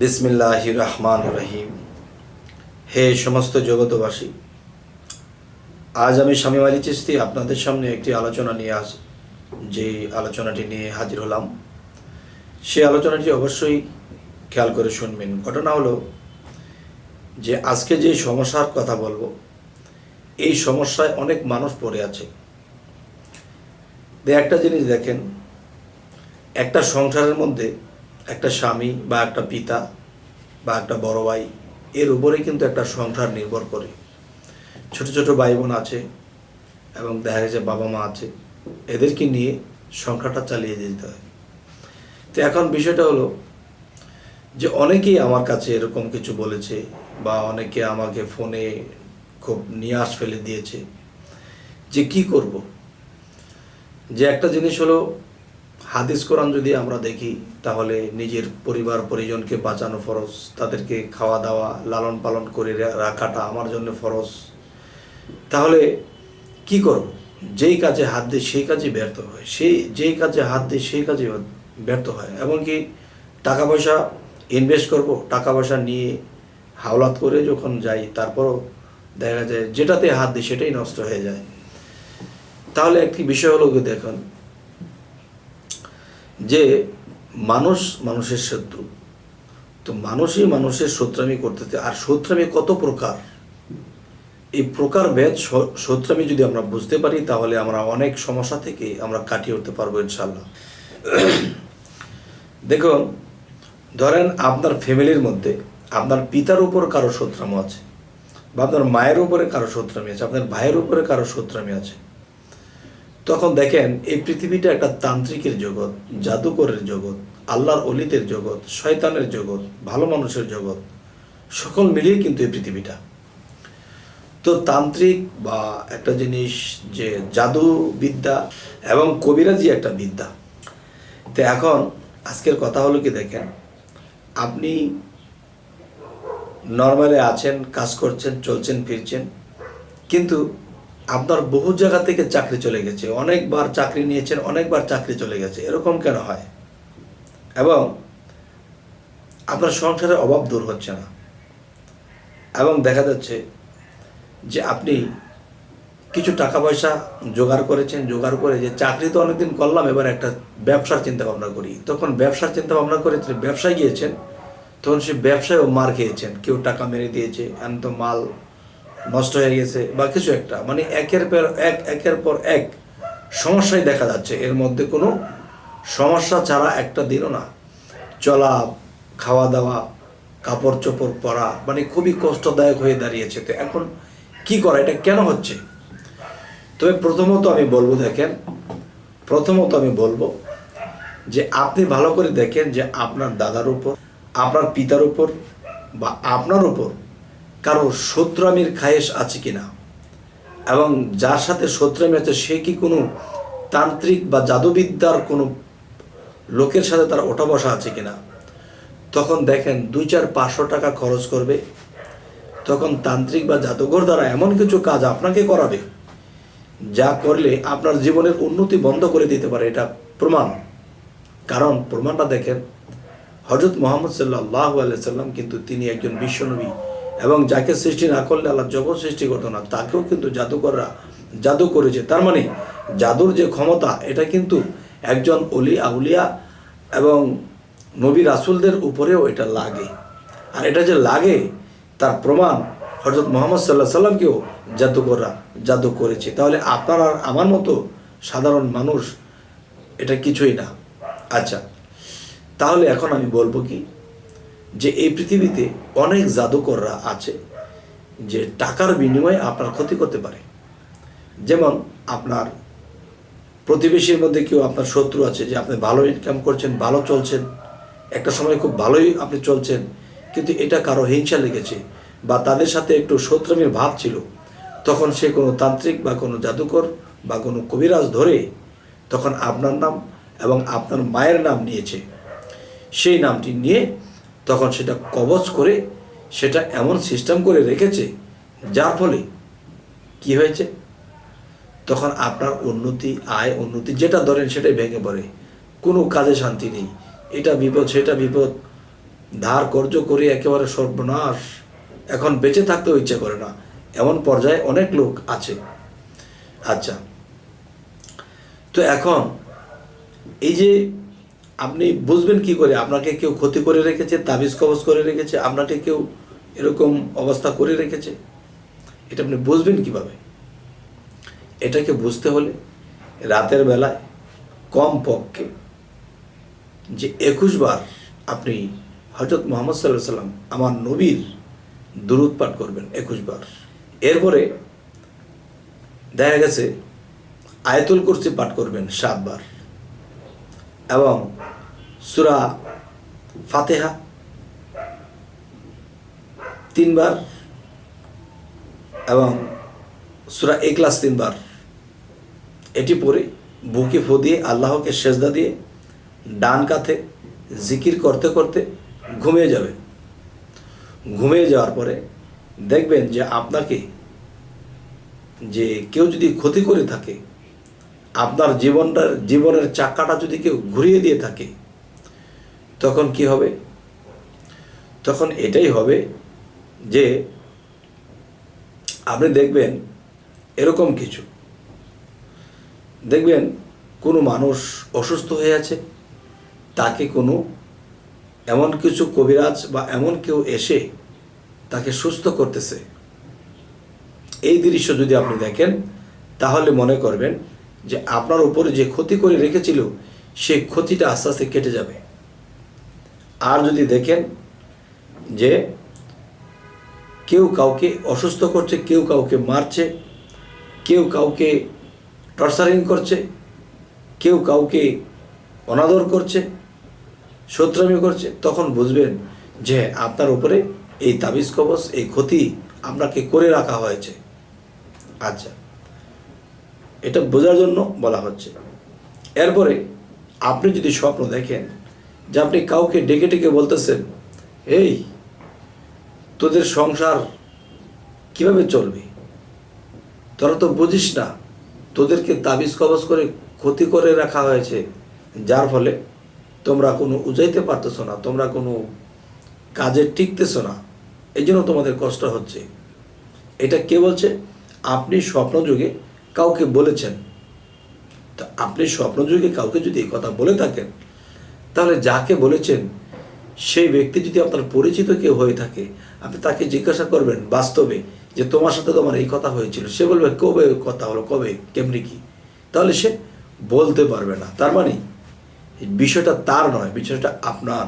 বিসমিল্লাহির রহমানির রহিম। হে সমস্ত জগতবাসী, আজ আমি শামীম আলী চিশতি আপনাদের সামনে একটি আলোচনা নিয়ে যে আলোচনাটি নিয়ে হাজির হলাম, সেই আলোচনাটি অবশ্যই খেয়াল করে শুনবেন। ঘটনা হলো যে আজকে যে সমস্যার কথা বলবো, এই সমস্যায় অনেক মানুষ পড়ে আছে। একটা জিনিস দেখেন, একটা সংসারের মধ্যে একটা স্বামী বা একটা পিতা বা একটা বড় ভাই, এর উপরে কিন্তু একটা সংসার নির্ভর করে। ছোট ছোট ভাই বোন আছে এবং দেখা গেছে বাবা মা আছে, এদেরকে নিয়ে সংসারটা চালিয়ে যেতে হয়। তো এখন বিষয়টা হলো যে অনেকেই আমার কাছে এরকম কিছু বলেছে বা অনেকে আমাকে ফোনে খুব নিয়াস ফেলে দিয়েছে যে কি করব। যে একটা জিনিস হলো, হাদিস কোরআন যদি আমরা দেখি তাহলে নিজের পরিবার পরিজনকে বাঁচানো ফরজ, তাদেরকে খাওয়া দাওয়া লালন পালন করে রাখাটা আমার জন্য ফরজ। তাহলে কি করব? যেই কাজে হাত দিই সেই কাজে ব্যর্থ হয়, যেই কাজে হাত দিই সেই কাজে ব্যর্থ হয়। এমনকি টাকা পয়সা ইনভেস্ট করব, টাকা পয়সা নিয়ে হাওলাত করে যখন যাই, তারপরও দেখা যায় যেটাতে হাত দিই সেটাই নষ্ট হয়ে যায়। তাহলে একটি বিষয় হলো কি, দেখুন যে মানুষের শত্রু, তো মানুষই মানুষের শত্রামি করতেছে। আর শত্রামি কত প্রকার, এই প্রকারভেদ শত্রামি যদি আমরা বুঝতে পারি তাহলে আমরা অনেক সমস্যা থেকে আমরা কাটিয়ে উঠতে পারবো ইনশাল্লাহ। দেখুন, ধরেন আপনার ফ্যামিলির মধ্যে আপনার পিতার উপর কারো শত্রামি আছে, বা আপনার মায়ের উপরে কারো শত্রামি আছে, আপনার ভাইয়ের উপরে কারো শত্রামি আছে। তখন দেখেন এই পৃথিবীটা একটা তান্ত্রিকের জগৎ, জাদুকরের জগৎ, আল্লাহর অলিদের জগৎ, শয়তানের জগৎ, ভালো মানুষের জগৎ, সকল মিলিয়ে কিন্তু এই পৃথিবীটা। তো তান্ত্রিক বা একটা জিনিস যে জাদু বিদ্যা এবং কবিরাজি একটা বিদ্যা। তো এখন আজকের কথা হলো কি, দেখেন আপনি নর্মালে আছেন, কাজ করছেন, চলছেন ফিরছেন, কিন্তু আপনার বহু জায়গা থেকে চাকরি চলে গেছে, অনেকবার চাকরি নিয়েছেন, অনেকবার চাকরি চলে গেছে, এরকম কেন হয়? এবং আপনার সংসারের অভাব দূর হচ্ছে না, এবং দেখা যাচ্ছে যে আপনি কিছু টাকা পয়সা জোগাড় করেছেন, জোগাড় করে যে চাকরি তো অনেকদিন করলাম, এবার একটা ব্যবসার চিন্তা ভাবনা করি। তখন ব্যবসার চিন্তা ভাবনা করে ব্যবসায় গিয়েছেন, তখন সেই ব্যবসায়ও মার খেয়েছেন, কেউ টাকা মেরে দিয়েছে, তো মাল নষ্ট হয়ে গেছে বা কিছু একটা, মানে একের পর এক সমস্যাই দেখা যাচ্ছে। এর মধ্যে কোনো সমস্যা ছাড়া একটা দিনও না, চলা, খাওয়া দাওয়া, কাপড় চোপড় পরা, মানে খুবই কষ্টদায়ক হয়ে দাঁড়িয়েছে। তো এখন কি করা, এটা কেন হচ্ছে? তবে প্রথমত আমি বলবো যে আপনি ভালো করে দেখেন যে আপনার দাদার উপর, আপনার পিতার উপর বা আপনার উপর কারো শত্রুতামির খায়েশ আছে কিনা, এবং যার সাথে শত্রুতামি আছে সে কি কোনো তান্ত্রিক বা জাদুবিদ্যার কোনো লোকের সাথে তার ওঠা বসা আছে কিনা। তখন দেখেন 2-4-500 টাকা খরচ করবে, তখন তান্ত্রিক বা জাদুঘর দ্বারা এমন কিছু কাজ আপনাকে করাবে যা করলে আপনার জীবনের উন্নতি বন্ধ করে দিতে পারে। এটা প্রমাণ। কারণ প্রমাণটা দেখেন, হযরত মুহাম্মদ সাল্লাল্লাহু আলাইহি সাল্লাম কিন্তু তিনি একজন বিশ্বনবী, এবং যাকে সৃষ্টি না করলে আল্লাহ জগৎ সৃষ্টি করতো না, তাকেও কিন্তু জাদুকররা জাদু করেছে। তার মানে জাদুর যে ক্ষমতা, এটা কিন্তু একজন অলি আউলিয়া এবং নবী রাসূলদের উপরেও এটা লাগে। আর এটা যে লাগে তার প্রমাণ হযরত মুহাম্মদ সাল্লাল্লাহু আলাইহি সাল্লামকেও জাদুকররা জাদু করেছে। তাহলে আপনার আর আমার মতো সাধারণ মানুষ এটা কিছুই না। আচ্ছা, তাহলে এখন আমি বলবো কি, যে এই পৃথিবীতে অনেক জাদুকররা আছে যে টাকার বিনিময়ে আপনার ক্ষতি করতে পারে। যেমন আপনার প্রতিবেশীর মধ্যে কেউ আপনার শত্রু আছে, যে আপনি ভালো ইনকাম করছেন, ভালো চলছেন, একটা সময় খুব ভালোই আপনি চলছেন, কিন্তু এটা কারো হিংসা লেগেছে বা তাদের সাথে একটু শত্রুতামির ভাব ছিল, তখন সে কোনো তান্ত্রিক বা কোনো জাদুকর বা কোনো কবিরাজ ধরে তখন আপনার নাম এবং আপনার মায়ের নাম নিয়েছে, সেই নামটি নিয়ে তখন সেটা কবজ করে সেটা এমন সিস্টেম করে রেখেছে, যার ফলে কি হয়েছে, তখন আপনার উন্নতি যেটা ধরেন সেটাই ভেঙে পড়ে, কোনো কাজে শান্তি নেই, এটা বিপদ সেটা বিপদ, ধার কর্জ করে একেবারে সর্বনাশ, এখন বেঁচে থাকতেও ইচ্ছে করে না, এমন পর্যায়ে অনেক লোক আছে। আচ্ছা, তো এখন এই যে আপনি বুঝবেন কি করে আপনাকে কেউ ক্ষতি করে রেখেছে, তাবিজ কবজ করে রেখেছে, আপনাকে কেউ এরকম অবস্থা করে রেখেছে, এটা আপনি বুঝবেন কিভাবে? এটাকে বুঝতে হলে রাতের বেলায় কমপক্ষে যে 21 বার আপনি হযরত মুহাম্মদ সাল্লাল্লাহু আলাইহি সাল্লাম আমার নবীর দুরূদ পাঠ করবেন 21 বার। এরপরে দেখা গেছে আয়াতুল কুরসি পাঠ করবেন 7 বার এবং সূরা ফাতিহা 3 বার এবং সূরা ইখলাস 3 বার। এটি পড়ে বুকে ফু দিয়ে আল্লাহকে সেজদা দিয়ে ডান কাঁধে জিকির করতে করতে ঘুমিয়ে যাবেন। ঘুমিয়ে যাওয়ার পরে দেখবেন যে আপনাকে যে কেউ যদি ক্ষতি করে থাকে, আপনার জীবনের চাকাটা যদি কেউ ঘুরিয়ে দিয়ে থাকে, তখন কি হবে? তখন এটাই হবে যে আপনি দেখবেন এরকম কিছু, দেখবেন কোনো মানুষ অসুস্থ হয়ে আছে, তাকে কোনো এমন কিছু কবিরাজ বা এমন কেউ এসে তাকে সুস্থ করতেছে। এই দৃশ্য যদি আপনি দেখেন তাহলে মনে করবেন যে আপনার উপরে যে ক্ষতি করে রেখেছিল সেই ক্ষতিটা আস্তে আস্তে কেটে যাবে। আর যদি দেখেন যে কেউ কাউকে অসুস্থ করছে, কেউ কাউকে মারছে, কেউ কাউকে টর্চারিং করছে, কেউ কাউকে অনাদর করছে, শত্রুমি করছে, তখন বুঝবেন যে আপনার উপরে এই তাবিজ কবজ, এই ক্ষতি আপনাকে করে রাখা হয়েছে। আচ্ছা, এটা বোঝার জন্য বলা হচ্ছে। এরপরে আপনি যদি স্বপ্ন দেখেন যে আপনি কাউকে ডেকে ডেকে বলতেছেন, এই তোদের সংসার কিভাবে চলবে, তোরা তো বুঝিস না, তোদেরকে তাবিজ কবজ করে ক্ষতি করে রাখা হয়েছে, যার ফলে তোমরা কোনো উজাইতে পারতেছো না, তোমরা কোনো কাজে টিকতেছো না, এই জন্য তোমাদের কষ্ট হচ্ছে। এটা কে বলছে? আপনি স্বপ্নযুগে কাউকে বলেছেন। তো আপনি স্বপ্নযুগে কাউকে যদি এই কথা বলে থাকেন, তাহলে যাকে বলেছেন সেই ব্যক্তি যদি আপনার পরিচিত কেউ হয়ে থাকে, আপনি তাকে জিজ্ঞাসা করবেন বাস্তবে যে তোমার সাথে তোমার এই কথা হয়েছিল। সে বলবে কবে কথা হলো, কবে, কেমনি কি, তাহলে সে বলতে পারবে না। তার মানে বিষয়টা তার নয়, বিষয়টা আপনার।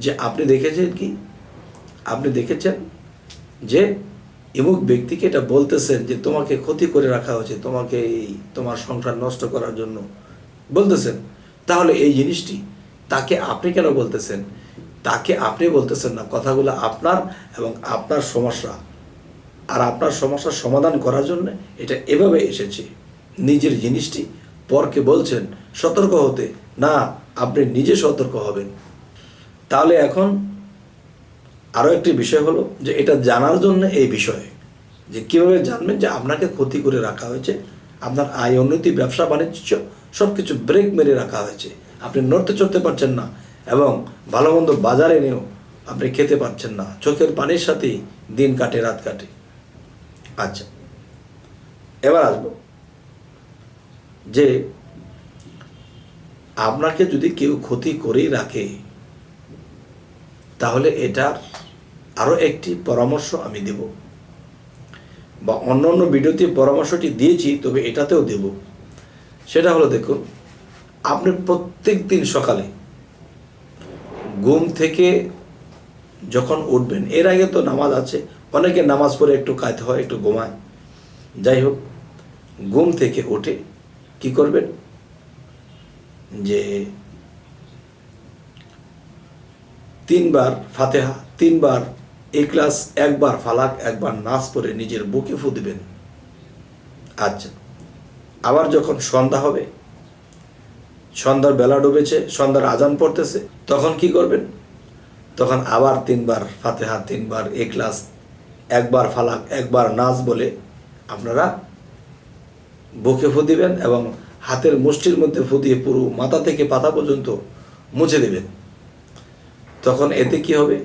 যে আপনি দেখেছেন কি, আপনি দেখেছেন যে এমুক ব্যক্তিকে এটা বলতেছেন যে তোমাকে ক্ষতি করে রাখা হয়েছে, তোমাকে এই তোমার সংসার নষ্ট করার জন্য বলতেছেন, তাহলে এই জিনিসটি তাকে আপনি কেন বলতেছেন? তাকে আপনি বলতেছেন না, কথাগুলো আপনার এবং আপনার সমস্যা, আর আপনার সমস্যার সমাধান করার জন্য এটা এভাবে এসেছে। নিজের জিনিসটি পরকে বলছেন সতর্ক হতে, না আপনি নিজে সতর্ক হবেন। তাহলে এখন আরও একটি বিষয় হলো যে এটা জানার জন্য এই বিষয়ে যে কীভাবে জানবেন যে আপনাকে ক্ষতি করে রাখা হয়েছে, আপনার আয় উন্নতি, ব্যবসা বাণিজ্য সব কিছু ব্রেক মেরে রাখা হয়েছে, আপনি নড়তে চড়তে পারছেন না এবং ভালো মন্দ বাজারে এনেও আপনি খেতে পারছেন না, চোখের পানির সাথেই দিন কাটে, রাত কাটে। আচ্ছা, এবার আসবো যে আপনাকে যদি কেউ ক্ষতি করেই রাখে, তাহলে এটার আরও একটি পরামর্শ আমি দেব, বা অন্য অন্য ভিডিওতে পরামর্শটি দিয়েছি, তবে এটাতেও দেব। সেটা হলো, দেখুন, আপনি প্রত্যেক দিন সকালে ঘুম থেকে যখন উঠবেন, এর আগে তো নামাজ আছে, অনেকে নামাজ পড়ে একটু কায়তে হয়, একটু ঘুমায়, যাই হোক, ঘুম থেকে উঠে কি করবেন যে 3 বার ফাতিহা, 3 বার ইখলাস, 1 বার ফালাক, 1 বার নাস পরে নিজের বুকে ফু দিবেন। আচ্ছা, আবার যখন সন্ধ্যা হবে, সন্ধ্যার বেলা ডুবেছে, সন্ধ্যার আজান পড়তেছে, তখন কি করবেন? তখন আবার 3 বার ফাতিহা, 3 বার ইখলাস, 1 বার ফালাক, 1 বার নাস বলে আপনারা বুকে ফু দিবেন এবং হাতের মুষ্টির মধ্যে ফু দিয়ে পুরো মাথা থেকে পাতা পর্যন্ত মুছে দেবেন। তখন এতে কি হবে?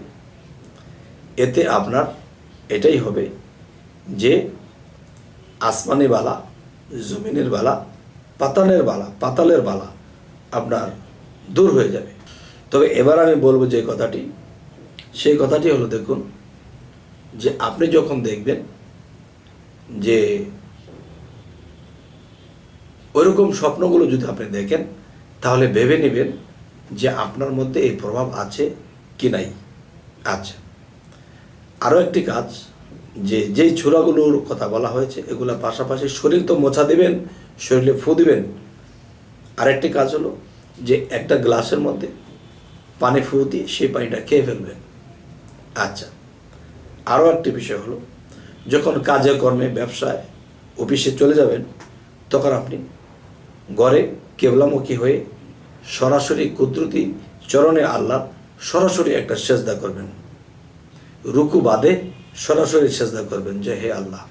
এতে আপনার এটাই হবে যে আসমানি বালা, জমিনের বালা, পাতালের বালা আপনার দূর হয়ে যাবে। তবে এবার আমি বলবো যে কথাটি, সেই কথাটি হলো, দেখুন যে আপনি যখন দেখবেন যে ওইরকম স্বপ্নগুলো যদি আপনি দেখেন, তাহলে ভেবে নেবেন যে আপনার মধ্যে এই প্রভাব আছে কি নাই। আচ্ছা, আরও একটি কাজ, যে যেই ছোড়াগুলোর কথা বলা হয়েছে এগুলোর পাশাপাশি শরীর তো মোছা দেবেন, শরীরে ফু দিবেন। আরেকটি কাজ হলো যে একটা গ্লাসের মধ্যে পানি ফু দিয়ে সেই পানিটা খেয়ে ফেলবেন। আচ্ছা, আরও একটি বিষয় হলো, যখন কাজে কর্মে, ব্যবসায়, অফিসে চলে যাবেন, তখন আপনি ঘরে কেবলামুখী হয়ে সরাসরি কুদরতি চরণে আল্লাহ সরাসরি একটা সেজদা করবেন। রুকু বাদে সরাসরি সেজদা করবেন যে হে আল্লাহ,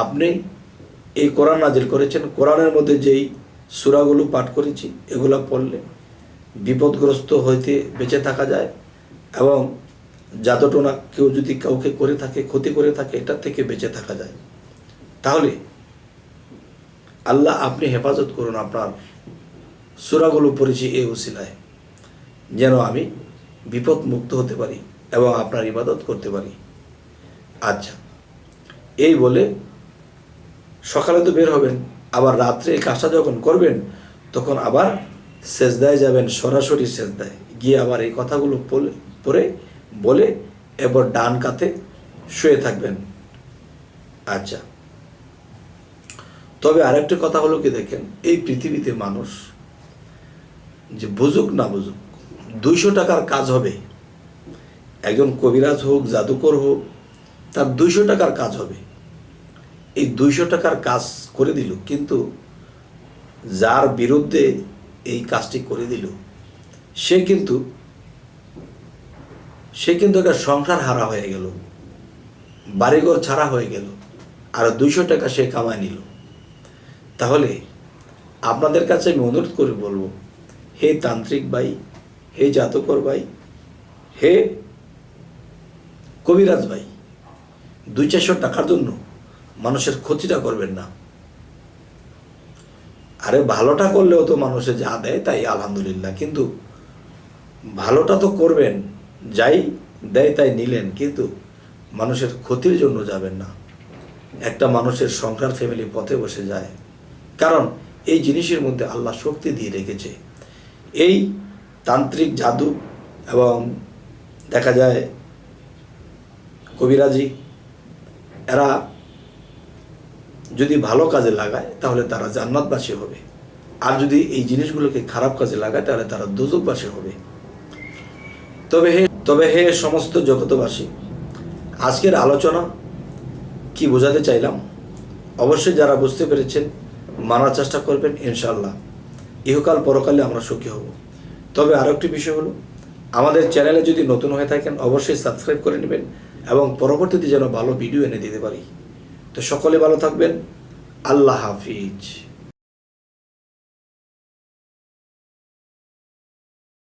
আপনি এই কোরআন নাজিল করেছেন, কোরআনের মধ্যে যেই সূরাগুলো পাঠ করেছি এগুলো পড়লে বিপদগ্রস্ত হইতে বেঁচে থাকা যায়, এবং জাদুটোনা কেউ যদি কাউকে করে থাকে, ক্ষতি করে থাকে, এটার থেকে বেঁচে থাকা যায়। তাহলে আল্লাহ আপনি হেফাজত করুন, আপনার সূরাগুলো পড়েছি এই উসিলায়, যেন আমি বিপদ মুক্ত হতে পারি এবং আপনার ইবাদত করতে পারি। আচ্ছা, এই বলে সকালে তো বের হবেন, আবার রাত্রে এই কাজটা যখন করবেন তখন আবার সেজদায় যাবেন, সরাসরি সেজদায় গিয়ে আবার এই কথাগুলো পড়ে বলে এবার ডান কাতে শুয়ে থাকবেন। আচ্ছা, তবে আরেকটা কথা হলো কি, দেখেন এই পৃথিবীতে মানুষ যে বুঝুক না বুঝুক 200 টাকার কাজ হবে, একজন কবিরাজ হোক, জাদুকর হোক, তার 200 টাকার কাজ হবে। এই 200 টাকার কাজ করে দিল, কিন্তু যার বিরুদ্ধে এই কাজটি করে দিল সে কিন্তু একটা সংসার হারা হয়ে গেল, বাড়িঘর ছাড়া হয়ে গেল, আর 200 টাকা সে কামায় নিল। তাহলে আপনাদের কাছে আমি অনুরোধ করে বলবো, হে তান্ত্রিক ভাই, হে জাদুকর ভাই, হে কবিরাজ ভাই, 200-400 টাকার জন্য মানুষের ক্ষতিটা করবেন না। আরে ভালোটা করলেও তো মানুষে যা দেয় তাই আলহামদুলিল্লাহ, কিন্তু ভালোটা তো করবেন, যাই দেয় তাই নিলেন, কিন্তু মানুষের ক্ষতির জন্য যাবেন না। একটা মানুষের সংসার, ফ্যামিলি পথে বসে যায়, কারণ এই জিনিসের মধ্যে আল্লাহ শক্তি দিয়ে রেখেছে। এই তান্ত্রিক, জাদু এবং দেখা যায় কবিরাজি, এরা যদি ভালো কাজে লাগায় তাহলে তারা জান্নাতবাসী হবে, আর যদি এই জিনিসগুলোকে খারাপ কাজে লাগায় তাহলে তারা দোজখবাসী হবে। তবে হে সমস্ত জগতবাসী, আজকের আলোচনা কি বোঝাতে চাইলাম অবশ্যই যারা বুঝতে পেরেছেন মানার চেষ্টা করবেন, ইনশাআল্লাহ ইহকাল পরকালে আমরা সুখী হব। তবে আরও একটি বিষয় হলো, আমাদের চ্যানেলে যদি নতুন হয়ে থাকেন অবশ্যই সাবস্ক্রাইব করে নেবেন, এবং পরবর্তীতে যেন ভালো ভিডিও এনে দিতে পারি। তো সকলে ভালো থাকবেন, আল্লাহ হাফিজ।